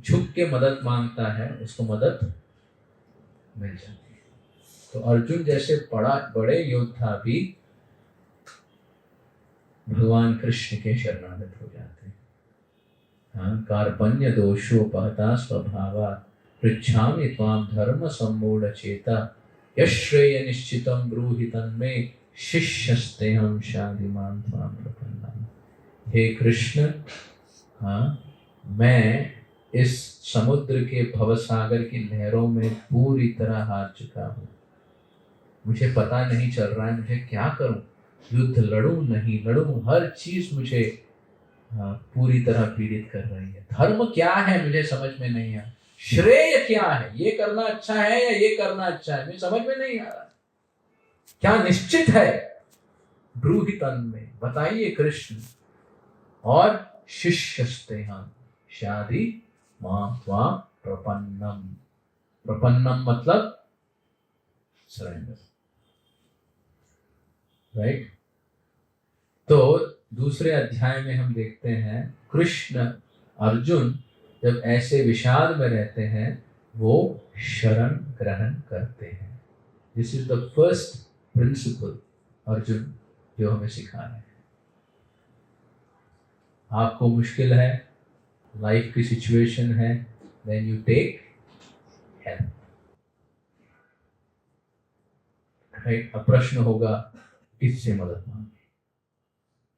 झुक के मदद मांगता है उसको मदद मिल जाती है। तो अर्जुन जैसे बड़े योद्धा भी भगवान कृष्ण के शरणागत हो जाते हैं। हाँ, कार्पण्य दोषोपहता स्वभावा पृच्छामि त्वाम धर्म सम्मूढ़ चेता यश्रेय निश्चितं ब्रूहि तन्मे शिष्यस्तेहं शाधिमान् त्वां प्रपन्नम्। हे कृष्ण, हाँ, मैं इस समुद्र के भवसागर की लहरों में पूरी तरह हार चुका हूँ। मुझे पता नहीं चल रहा है मुझे क्या करूं, युद्ध लड़ूं नहीं लड़ूं, हर चीज मुझे पूरी तरह पीड़ित कर रही है। धर्म क्या है मुझे समझ में नहीं आ, श्रेय क्या है, ये करना अच्छा है या ये करना अच्छा है, मुझे समझ में नहीं आ रहा। क्या निश्चित है, ब्रूहि तन्मे, बताइए कृष्ण। और शिष्यस्तेहं शाधि मां त्वां प्रपन्नम। प्रपन्नम मतलब सरेंडर, राइट। तो दूसरे अध्याय में हम देखते हैं कृष्ण अर्जुन जब ऐसे विषाद में रहते हैं वो शरण ग्रहण करते हैं। This is the first principle Arjun जो हमें सिखा रहे हैं। आपको मुश्किल है, लाइफ की सिचुएशन है, then you take help, right. अब प्रश्न होगा किससे मदद मांगे,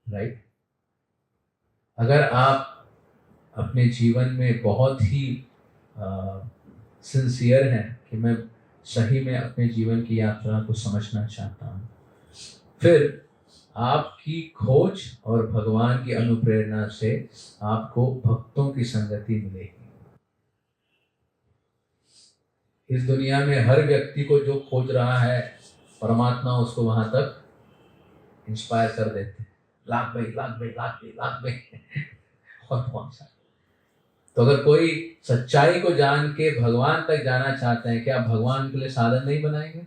राइट। अगर आप अपने जीवन में बहुत ही सिंसियर हैं कि मैं सही में अपने जीवन की यात्रा को समझना चाहता हूँ, फिर आपकी खोज और भगवान की अनुप्रेरणा से आपको भक्तों की संगति मिलेगी। इस दुनिया में हर व्यक्ति को जो खोज रहा है परमात्मा उसको वहां तक इंस्पायर कर देते हैं, लाख भाई लाख भाई लाख भाई लाख भाई और कौन सा। तो अगर कोई सच्चाई को जान के भगवान तक जाना चाहते हैं, क्या भगवान के लिए साधन नहीं बनाएंगे?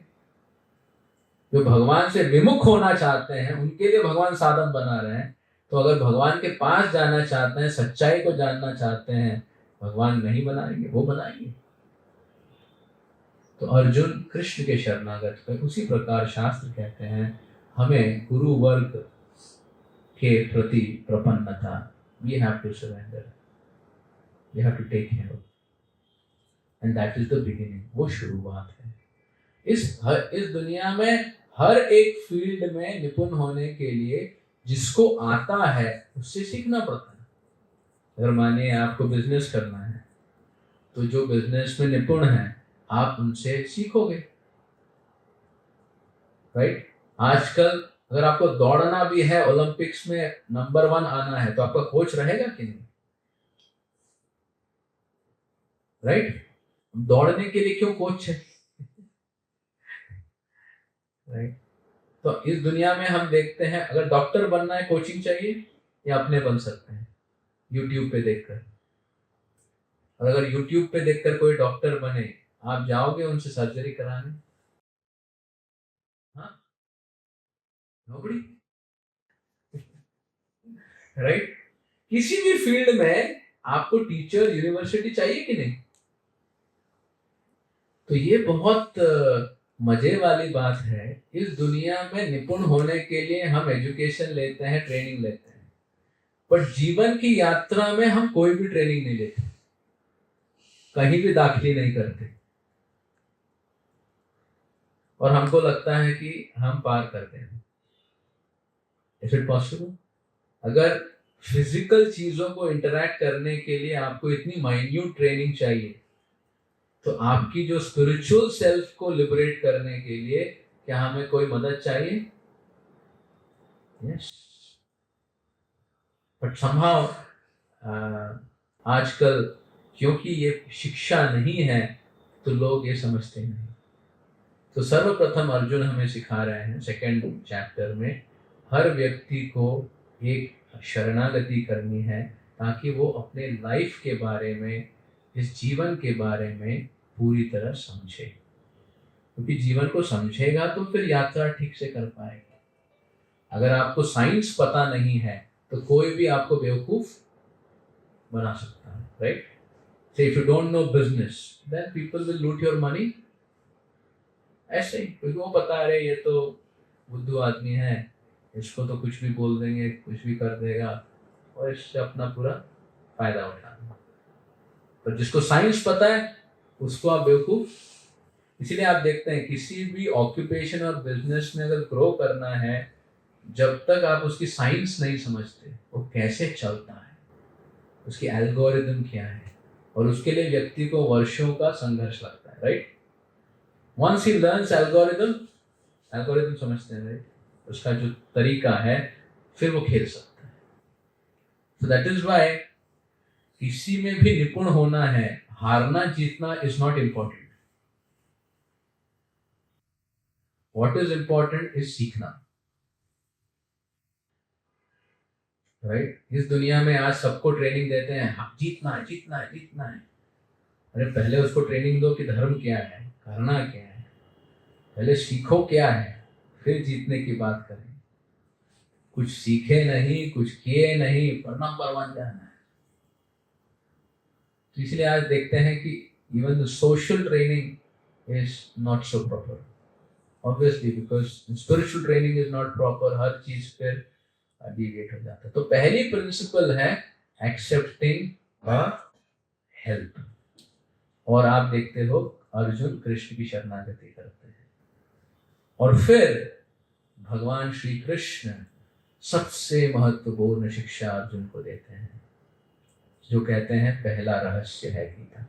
जो भगवान से विमुख होना चाहते हैं उनके लिए भगवान साधन बना रहे हैं। तो अगर भगवान के पास जाना चाहते हैं, सच्चाई को जानना चाहते हैं, भगवान नहीं बनाएंगे, वो बनाएंगे। तो अर्जुन कृष्ण के शरणागत है। उसी प्रकार शास्त्र कहते हैं हमें गुरु वर्ग के प्रति प्रपन्नता, we have to surrender, we have to take help, and that is the beginning. वो शुरुआत है। इस दुनिया में हर एक फील्ड में निपुण होने के लिए जिसको आता है उससे सीखना पड़ता है। अगर मानिए आपको बिजनेस करना है तो जो बिजनेस में निपुण है आप उनसे सीखोगे, राइट। आजकल अगर आपको दौड़ना भी है, ओलंपिक्स में नंबर 1 आना है, तो आपका कोच रहेगा कि नहीं, राइट। दौड़ने के लिए क्यों कोच है, राइट। तो इस दुनिया में हम देखते हैं अगर डॉक्टर बनना है कोचिंग चाहिए या अपने बन सकते हैं यूट्यूब पे देखकर। और अगर यूट्यूब पे देखकर कोई डॉक्टर बने, आप जाओगे उनसे सर्जरी कराने? हाँ, नोबडी, राइट। किसी भी फील्ड में आपको टीचर यूनिवर्सिटी चाहिए कि नहीं? तो ये बहुत मजे वाली बात है। इस दुनिया में निपुण होने के लिए हम एजुकेशन लेते हैं, ट्रेनिंग लेते हैं, पर जीवन की यात्रा में हम कोई भी ट्रेनिंग नहीं लेते, कहीं भी दाखिली नहीं करते, और हमको लगता है कि हम पार करते हैं। Is it possible? अगर फिजिकल चीजों को इंटरैक्ट करने के लिए आपको इतनी माइन्यूट ट्रेनिंग चाहिए, तो आपकी जो स्पिरिचुअल सेल्फ को लिबरेट करने के लिए क्या हमें कोई मदद चाहिए? यस। बट समहाउ आजकल क्योंकि ये शिक्षा नहीं है तो लोग ये समझते नहीं। तो सर्वप्रथम अर्जुन हमें सिखा रहे हैं सेकंड चैप्टर में, हर व्यक्ति को एक शरणागति करनी है ताकि वो अपने लाइफ के बारे में, इस जीवन के बारे में पूरी तरह समझे। क्योंकि जीवन को समझेगा तो फिर यात्रा ठीक से कर पाएगा। अगर आपको साइंस पता नहीं है तो कोई भी आपको बेवकूफ बना सकता है, right. Say if you don't know business, then people will loot your money. ऐसे ही क्योंकि वो बता रहे ये तो बुद्धू आदमी है, इसको तो कुछ भी बोल देंगे, कुछ भी कर देगा और इससे अपना पूरा फायदा उठाना। पर जिसको साइंस पता है उसको आप बेवकूफ। इसीलिए आप देखते हैं किसी भी ऑक्यूपेशन और बिजनेस में अगर ग्रो करना है, जब तक आप उसकी साइंस नहीं समझते वो कैसे चलता है, उसकी एल्गोरिदम क्या है, और उसके लिए व्यक्ति को वर्षों का संघर्ष लगता है, right. Once he learns algorithm समझते हैं, राइट, उसका जो तरीका है, फिर वो खेल सकता है। सो दैट इज व्हाई किसी में भी निपुण होना है, हारना जीतना is not important. What is important is सीखना, राइट। इस दुनिया में आज सबको ट्रेनिंग देते हैं, जीतना है जीतना है जीतना है। अरे पहले उसको ट्रेनिंग दो कि धर्म क्या है, करना क्या है, पहले सीखो क्या है, फिर जीतने की बात करें। कुछ सीखे नहीं, कुछ किए नहीं, पर नंबर 1 जाना है। तो इसलिए आज देखते हैं कि even the social training is not so proper, obviously because spiritual training is not proper. हर चीज पर डिविएट हो जाता है। तो पहली प्रिंसिपल है एक्सेप्टिंग हेल्प। और आप देखते हो अर्जुन कृष्ण की शरणागति करते हैं, और फिर भगवान श्री कृष्ण सबसे महत्वपूर्ण शिक्षा अर्जुन को देते हैं, जो कहते हैं पहला रहस्य है गीता।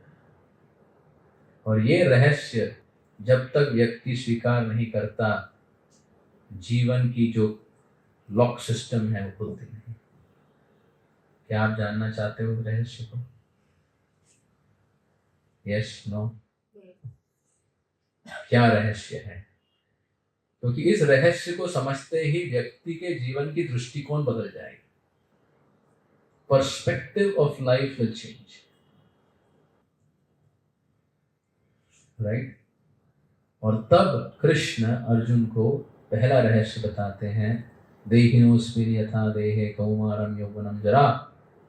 और ये रहस्य जब तक व्यक्ति स्वीकार नहीं करता, जीवन की जो लॉक सिस्टम है वो खुलती नहीं। क्या आप जानना चाहते हो रहस्य को? Yes, no? क्या रहस्य है? क्योंकि इस रहस्य को समझते ही व्यक्ति के जीवन की दृष्टिकोण बदल जाएगी। Perspective of life will change, right. और तब कृष्ण अर्जुन को पहला रहस्य बताते हैं, देहिनोऽस्मिन् यथा देहे कौमारं यौवनं जरा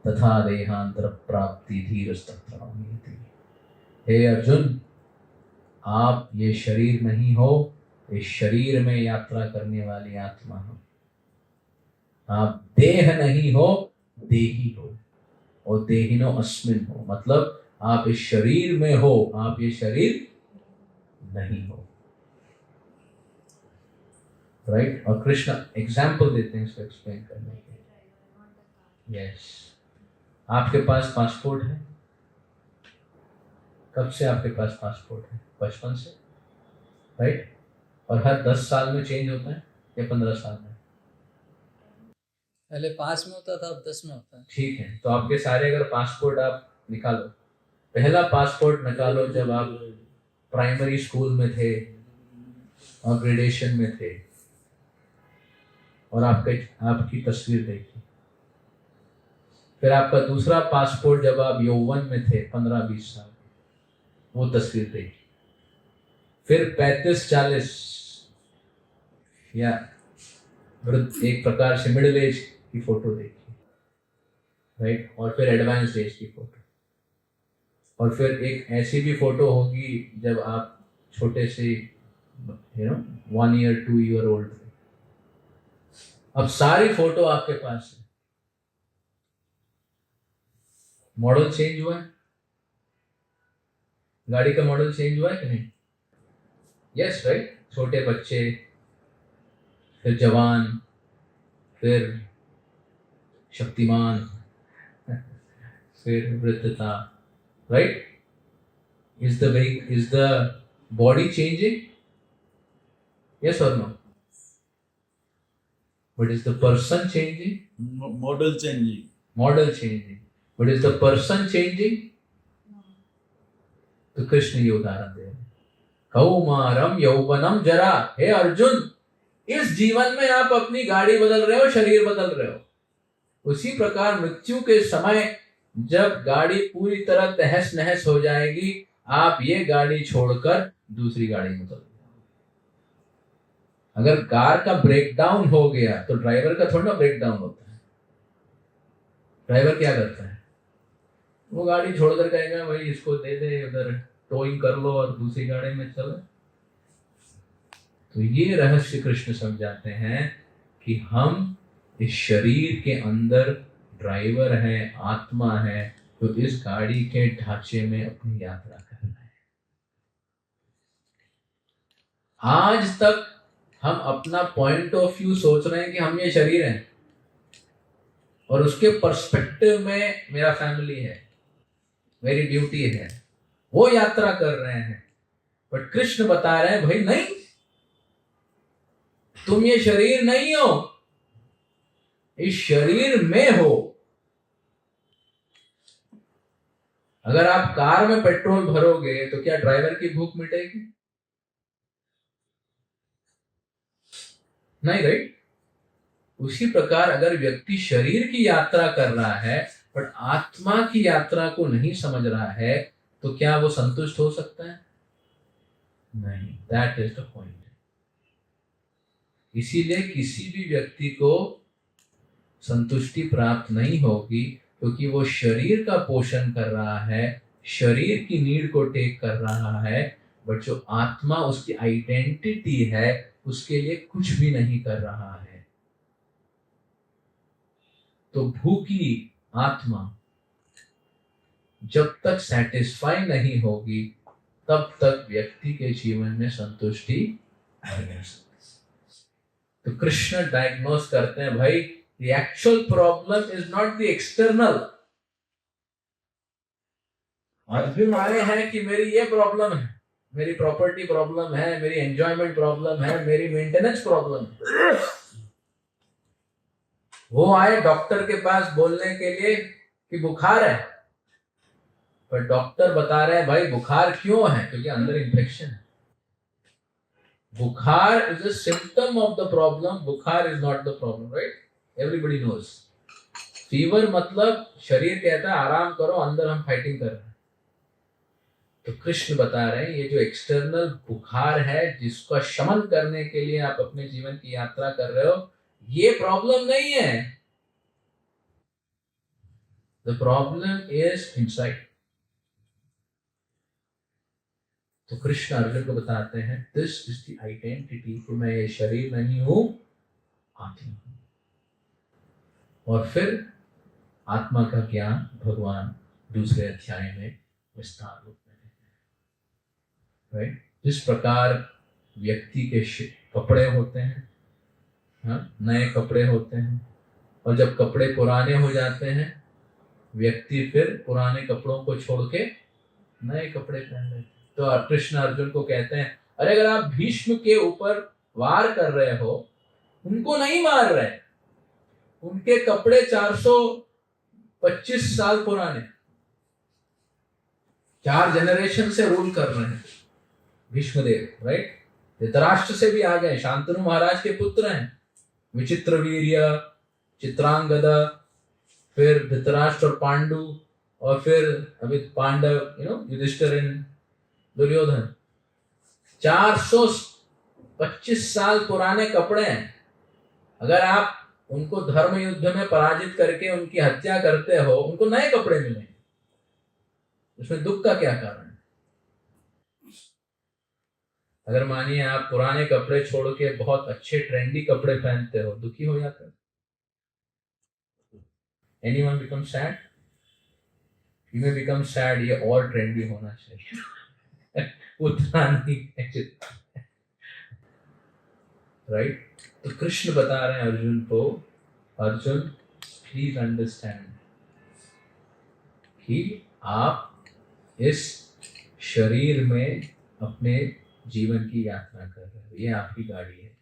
तथा देहांतर प्राप्ति धीरस्तत्र नयति। हे अर्जुन, आप ये शरीर नहीं हो, इस शरीर में यात्रा करने वाली आत्मा हो। आप देह नहीं हो, देही हो, और देहिनो अस्मिन हो, मतलब आप इस शरीर में हो, आप ये शरीर नहीं हो, राइट। और कृष्ण एग्जाम्पल देते हैं इसको एक्सप्लेन करने के। यस, आपके पास पासपोर्ट है? कब से आपके पास पासपोर्ट है? बचपन से, राइट। और हर 10 साल में चेंज होता है या 15 साल में? पहले 5 में होता था, अब 10 में होता है। ठीक है, तो आपके सारे अगर पासपोर्ट आप निकालो, पहला पासपोर्ट निकालो जब आप प्राइमरी स्कूल में थे और ग्रेजुएशन में थे, और आपकी तस्वीर देखी। फिर आपका दूसरा पासपोर्ट जब आप यौवन में थे, 15-20 साल, वो तस्वीर देखी। फिर 35-40 या एक प्रकार से मिडिल एज की फोटो देखी, राइट। और फिर एडवांस एज की फोटो, और फिर एक ऐसी भी फोटो होगी जब आप छोटे से 1 year 2 year ओल्ड थे। अब सारी फोटो आपके पास है। मॉडल चेंज हुआ है, गाड़ी का मॉडल चेंज हुआ है कि नहीं? Yes, right. छोटे बच्चे, फिर जवान, फिर शक्तिमान, फिर वृद्धता, right. Is the body changing? Yes और no? But is the person changing? Model changing. Model changing. But is the person changing? तो कृष्ण ये उदाहरण दे रहे हैं, कौमारम यौवनम जरा। हे अर्जुन, इस जीवन में आप अपनी गाड़ी बदल रहे हो, शरीर बदल रहे हो। उसी प्रकार मृत्यु के समय जब गाड़ी पूरी तरह तहस नहस हो जाएगी, आप ये गाड़ी छोड़कर दूसरी गाड़ी में बदल। अगर कार का ब्रेकडाउन हो गया तो ड्राइवर का थोड़ा ना ब्रेकडाउन होता है। ड्राइवर क्या करता है? वो गाड़ी छोड़कर कहेगा भाई इसको दे दे, उधर टोइंग कर लो और दूसरी गाड़ी में चलो। तो ये रहस्य कृष्ण समझाते हैं कि हम इस शरीर के अंदर ड्राइवर है, आत्मा है, तो इस गाड़ी के ढांचे में अपनी यात्रा कर रहे हैं। आज तक हम अपना पॉइंट ऑफ व्यू सोच रहे हैं कि हम ये शरीर हैं और उसके पर्सपेक्टिव में मेरा फैमिली है, मेरी ड्यूटी है, वो यात्रा कर रहे हैं। बट कृष्ण बता रहे हैं भाई नहीं, तुम ये शरीर नहीं हो, इस शरीर में हो। अगर आप कार में पेट्रोल भरोगे तो क्या ड्राइवर की भूख मिटेगी? नहीं, राइट। उसी प्रकार अगर व्यक्ति शरीर की यात्रा कर रहा है बट आत्मा की यात्रा को नहीं समझ रहा है, तो क्या वो संतुष्ट हो सकता है? नहीं। That is the point. इसीलिए किसी भी व्यक्ति को संतुष्टि प्राप्त नहीं होगी, क्योंकि वो शरीर का पोषण कर रहा है, शरीर की नीड को टेक कर रहा है, बट जो आत्मा उसकी आइडेंटिटी है उसके लिए कुछ भी नहीं कर रहा है। तो भूखी आत्मा जब तक सेटिस्फाई नहीं होगी तब तक व्यक्ति के जीवन में संतुष्टि नहीं आ सकती। तो कृष्ण डायग्नोस करते हैं भाई, the actual problem is not the external। Arjun आए हैं कि मेरी ये प्रॉब्लम है, मेरी प्रॉपर्टी प्रॉब्लम है, मेरी एंजॉयमेंट प्रॉब्लम है, मेरी मेंटेनेंस प्रॉब्लम है। वो आए डॉक्टर के पास बोलने के लिए कि बुखार है, पर डॉक्टर बता रहे हैं भाई बुखार क्यों है? क्योंकि अंदर इन्फेक्शन है। Bukhar is a symptom of the problem, bukhar is not the problem, right? Everybody knows. Fever मतलब शरीर कहता है आराम करो, अंदर हम फाइटिंग कर रहे हैं। तो कृष्ण बता रहे हैं ये जो एक्सटर्नल बुखार है, जिसका शमन करने के लिए आप अपने जीवन की यात्रा कर रहे हो, ये प्रॉब्लम नहीं है। The problem is inside. तो कृष्ण अर्जुन को बताते हैं दिस इज द आइडेंटिटी, कि मैं ये शरीर नहीं हूं, आत्मा हूं। और फिर आत्मा का ज्ञान भगवान दूसरे अध्याय में विस्तार रूप में देते हैं, राइट? जिस प्रकार व्यक्ति के कपड़े होते हैं, हाँ, नए कपड़े होते हैं, और जब कपड़े पुराने हो जाते हैं व्यक्ति फिर पुराने कपड़ों को छोड़ के नए कपड़े पहन लेते हैं। तो कृष्ण अर्जुन को कहते हैं अरे अगर आप भीष्म के ऊपर वार कर रहे हो, उनको नहीं मार रहे, उनके कपड़े 425 साल पुराने, 4 जनरेशन से रूल कर रहे हैं भीष्मदेव, राइट? धृतराष्ट्र से भी आ गए, शांतनु महाराज के पुत्र हैं, विचित्र वीर्य, चित्रांगदा, फिर धृतराष्ट्र और पांडु, और फिर अभी पांडव, युधिष्ठिर, दुर्योधन। 425 साल पुराने कपड़े हैं। अगर आप उनको धर्म युद्ध में पराजित करके उनकी हत्या करते हो, उनको नए कपड़े मिलेंगे, उसमें दुख का क्या कारण है? अगर मानिए आप पुराने कपड़े छोड़ के बहुत अच्छे ट्रेंडी कपड़े पहनते हो, दुखी हो जाते हो? Anyone become sad? You may become sad, ये और ट्रेंडी होना चाहिए उतना नहीं, राइट? तो कृष्ण बता रहे हैं अर्जुन को, अर्जुन प्लीज अंडरस्टैंड कि आप इस शरीर में अपने जीवन की यात्रा कर रहे हो, ये आपकी गाड़ी है,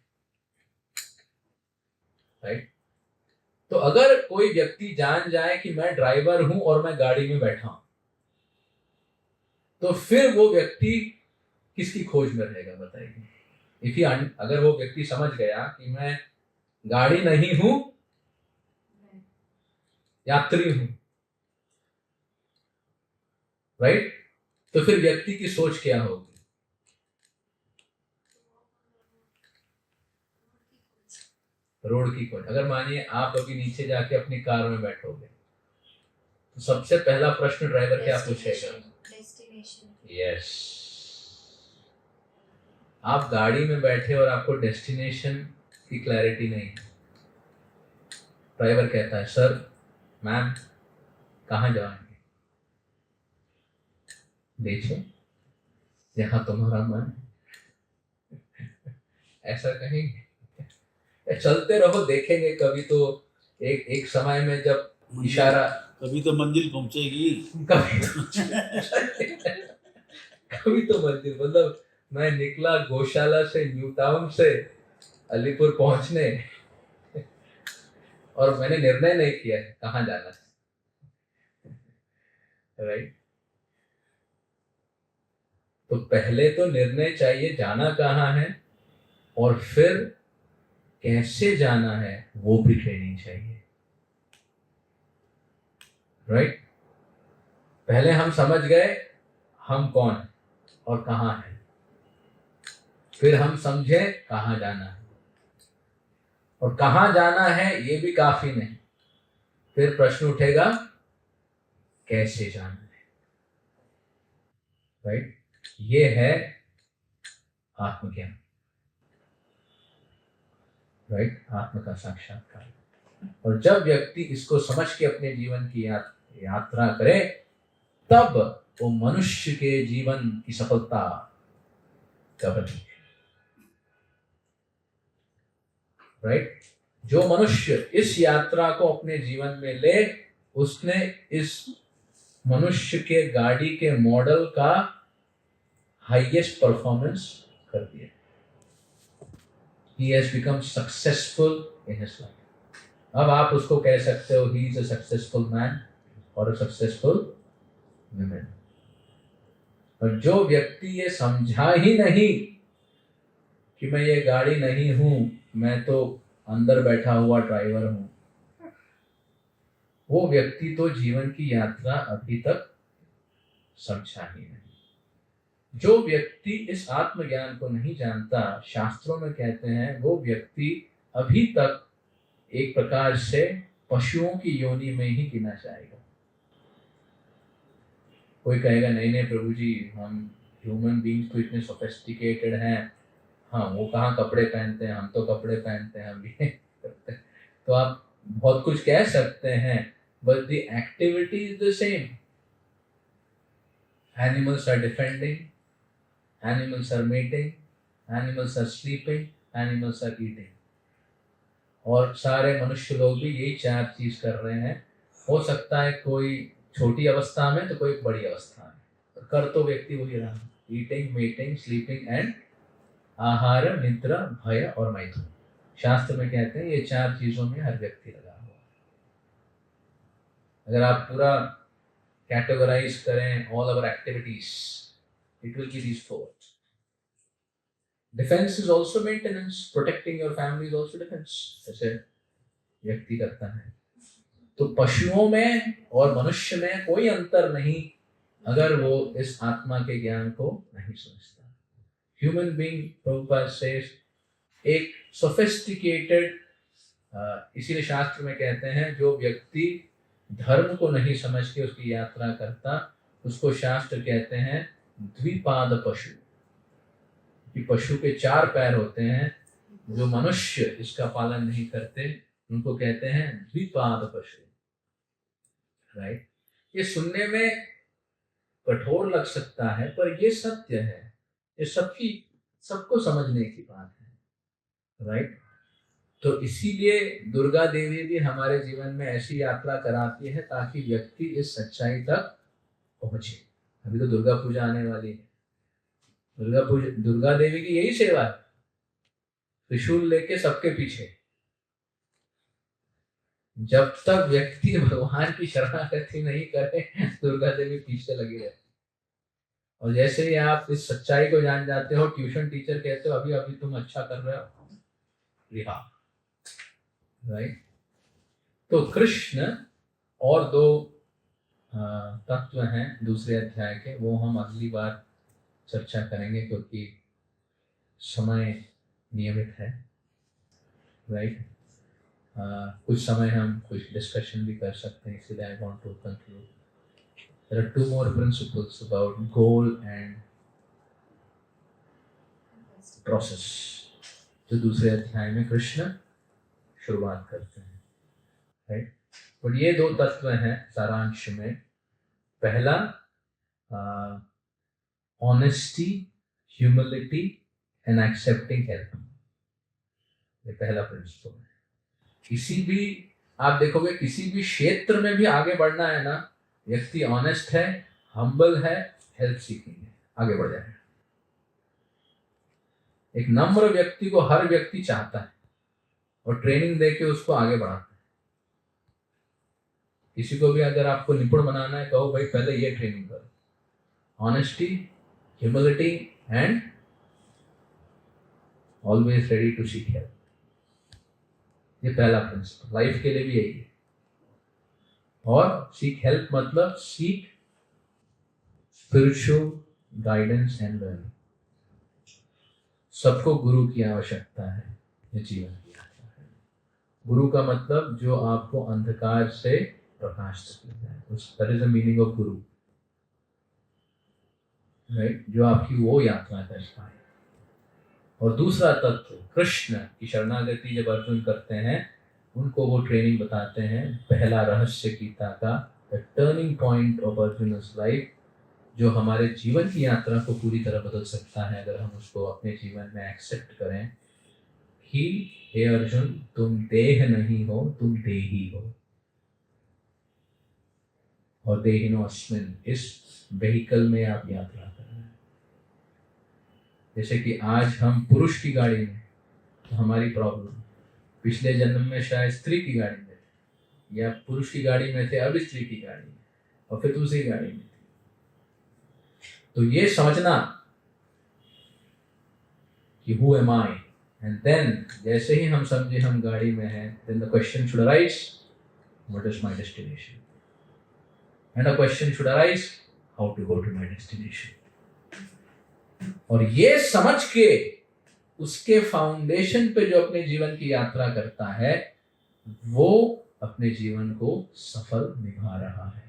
राइट? तो अगर कोई व्यक्ति जान जाए कि मैं ड्राइवर हूं और मैं गाड़ी में बैठा हूं, तो फिर वो व्यक्ति किसकी खोज में रहेगा? बताइए। अगर वो व्यक्ति समझ गया कि मैं गाड़ी नहीं हूं, यात्री हूं, राइट? तो फिर व्यक्ति की सोच क्या होगी? रोड की खोज। अगर मानिए आप अभी नीचे जाके अपनी कार में बैठोगे, तो सबसे पहला प्रश्न ड्राइवर क्या पूछेगा? डेस्टिनेशन। यस। आप गाड़ी में बैठे और आपको डेस्टिनेशन की क्लैरिटी नहीं है, ड्राइवर कहता है सर मैम कहाँ जाएंगे? देखिए जहाँ तुम्हारा मन है। ऐसा कहेंगे? चलते रहो, देखेंगे कभी तो एक समय में जब इशारा, कभी तो मंजिल पहुंचेगी। कभी तो मंजिल, मतलब मैं निकला गौशाला से, न्यू टाउन से अलीपुर पहुंचने, और मैंने निर्णय नहीं किया है कहाँ जाना है, राइट? तो पहले तो निर्णय चाहिए जाना कहाँ है, और फिर कैसे जाना है वो भी ट्रेनिंग चाहिए, राइट? पहले हम समझ गए हम कौन है और कहाँ है, फिर हम समझे कहाँ जाना है, और कहाँ जाना है ये भी काफी नहीं, फिर प्रश्न उठेगा कैसे जाना है, राइट? ये है आत्मज्ञान, राइट? आत्म का साक्षात्कार। और जब व्यक्ति इसको समझ के अपने जीवन की यात्रा करे, तब वो मनुष्य के जीवन की सफलता कभी, राइट? जो मनुष्य इस यात्रा को अपने जीवन में ले, उसने इस मनुष्य के गाड़ी के मॉडल का हाईएस्ट परफॉर्मेंस कर दिया। He has become successful in his life. अब आप उसको कह सकते हो he is a successful man or a successful woman। और जो व्यक्ति ये समझा ही नहीं कि मैं ये गाड़ी नहीं हूं, मैं तो अंदर बैठा हुआ ड्राइवर हूं, वो व्यक्ति तो जीवन की यात्रा अभी तक समझा ही नहीं। जो व्यक्ति इस आत्मज्ञान को नहीं जानता, शास्त्रों में कहते हैं वो व्यक्ति अभी तक एक प्रकार से पशुओं की योनि में ही गिना जाएगा। कोई कहेगा नहीं नहीं प्रभु जी, हम ह्यूमन बीइंग्स तो इतने सोफिस्टिकेटेड हैं, हाँ वो कहाँ कपड़े पहनते हैं, हम तो कपड़े पहनते हैं, हम ये करते हैं। तो आप बहुत कुछ कह सकते हैं, but the activity is the same. Animals are defending, animals are mating, animals are sleeping, animals are eating, और सारे मनुष्य लोग भी यही चार चीज कर रहे हैं। हो सकता है कोई छोटी अवस्था में तो कोई बड़ी अवस्था में, कर तो व्यक्ति वही रहा, ईटिंग, मेटिंग, स्लीपिंग एंड आहार, निद्रा, भय और मैथुन। शास्त्र में कहते हैं ये चार चीजों में हर व्यक्ति लगा हुआ। अगर आप पूरा कैटेगराइज करें all our activities, it will be these four. Defense is also maintenance. Protecting your family is also defense. ऐसे व्यक्ति करता है। तो पशुओं में और मनुष्य में कोई अंतर नहीं अगर वो इस आत्मा के ज्ञान को नहीं समझता। Human being, Prabhupada says, एक sophisticated, इसीलिए शास्त्र में कहते हैं जो व्यक्ति धर्म को नहीं समझ के उसकी यात्रा करता, उसको शास्त्र कहते हैं द्विपाद पशु। कि पशु के चार पैर होते हैं, जो मनुष्य इसका पालन नहीं करते उनको कहते हैं द्विपाद पशु, राइट? ये सुनने में कठोर लग सकता है, पर ये सत्य है, ये सबको समझने की बात है, राइट? तो इसीलिए दुर्गा देवी भी हमारे जीवन में ऐसी यात्रा कराती है ताकि व्यक्ति इस सच्चाई तक पहुंचे। अभी तो दुर्गा पूजा आने वाली है, दुर्गा देवी की यही सेवा है, त्रिशूल लेके सबके पीछे। जब तक व्यक्ति भगवान की शरणागति नहीं करे, दुर्गा देवी पीछे लगी रहती। और जैसे ही आप इस सच्चाई को जान जाते हो, ट्यूशन टीचर कहते हो अभी अभी तुम अच्छा कर रहे हो, रिहा, राइट? तो कृष्ण और दो तत्व हैं दूसरे अध्याय के, वो हम अगली बार चर्चा करेंगे क्योंकि समय नियमित है, राइट? कुछ समय हम कुछ डिस्कशन भी कर सकते हैं, इसलिए I want to conclude. There are two more principles about goal and process जो दूसरे अध्याय में कृष्ण शुरुआत करते हैं, राइट. और ये दो तत्व हैं सारांश में. पहला honesty, humility and accepting help. ये पहला प्रिंसिपल है. किसी भी, आप देखोगे किसी भी क्षेत्र में भी आगे बढ़ना है ना, व्यक्ति ऑनेस्ट है, हम्बल है, हेल्प सीखेंगे, आगे बढ़ जाएगा. एक नम्र व्यक्ति को हर व्यक्ति चाहता है और ट्रेनिंग देके उसको आगे बढ़ाता है. किसी को भी अगर आपको निपुण बनाना है, कहो भाई पहले ये ट्रेनिंग करो, honesty, humility and always ready to seek help. ये पहला प्रिंसिपल लाइफ के लिए भी यही है. और सीक हेल्प मतलब seek spiritual guidance and learning. सबको गुरु की आवश्यकता है, ये जीवन की यात्रा है. गुरु का मतलब जो आपको अंधकार से प्रकाश तक ले जाए, that is the meaning of Guru, right, जो आपकी वो यात्रा कर पाए. और दूसरा तत्व कृष्ण की शरणागति जब अर्जुन करते हैं, उनको वो ट्रेनिंग बताते हैं. पहला रहस्य गीता का, the turning point of Arjun's life, जो हमारे जीवन की यात्रा को पूरी तरह बदल सकता है अगर हम उसको अपने जीवन में एक्सेप्ट करें. कि हे अर्जुन, तुम देह नहीं हो, तुम देही हो. और देहिनो अस्मिन, इस व्हीकल में आप यात्रा कर रहे हैं. जैसे कि आज हम पुरुष की गाड़ी में, तो हमारी प्रॉब्लम, पिछले जन्म में शायद स्त्री की गाड़ी में थे, या पुरुष की गाड़ी में थे, अब स्त्री की गाड़ी में, और फिर दूसरी गाड़ी में थे. तो ये समझना कि who am I, and then जैसे ही हम समझे हम गाड़ी में हैं, then the question should arise, what is my destination, and the question should arise, how to go to my destination. और ये समझ के उसके फाउंडेशन पे जो अपने जीवन की यात्रा करता है, वो अपने जीवन को सफल निभा रहा है.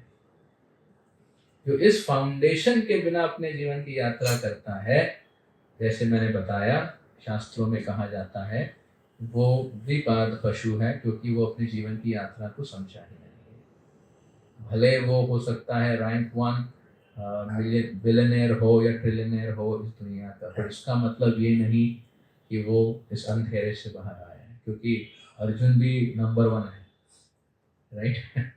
जो इस फाउंडेशन के बिना अपने जीवन की यात्रा करता है, जैसे मैंने बताया, शास्त्रों में कहा जाता है वो द्विपाद पशु है, क्योंकि वो अपने जीवन की यात्रा को समझा ही नहीं. भले वो हो सकता है रैंक 1 बिलियनेयर हो या ट्रिलियनेयर हो इस दुनिया का, पर इसका मतलब ये नहीं कि वो इस अंधेरे से बाहर आया है, क्योंकि अर्जुन भी नंबर 1 है, राइट.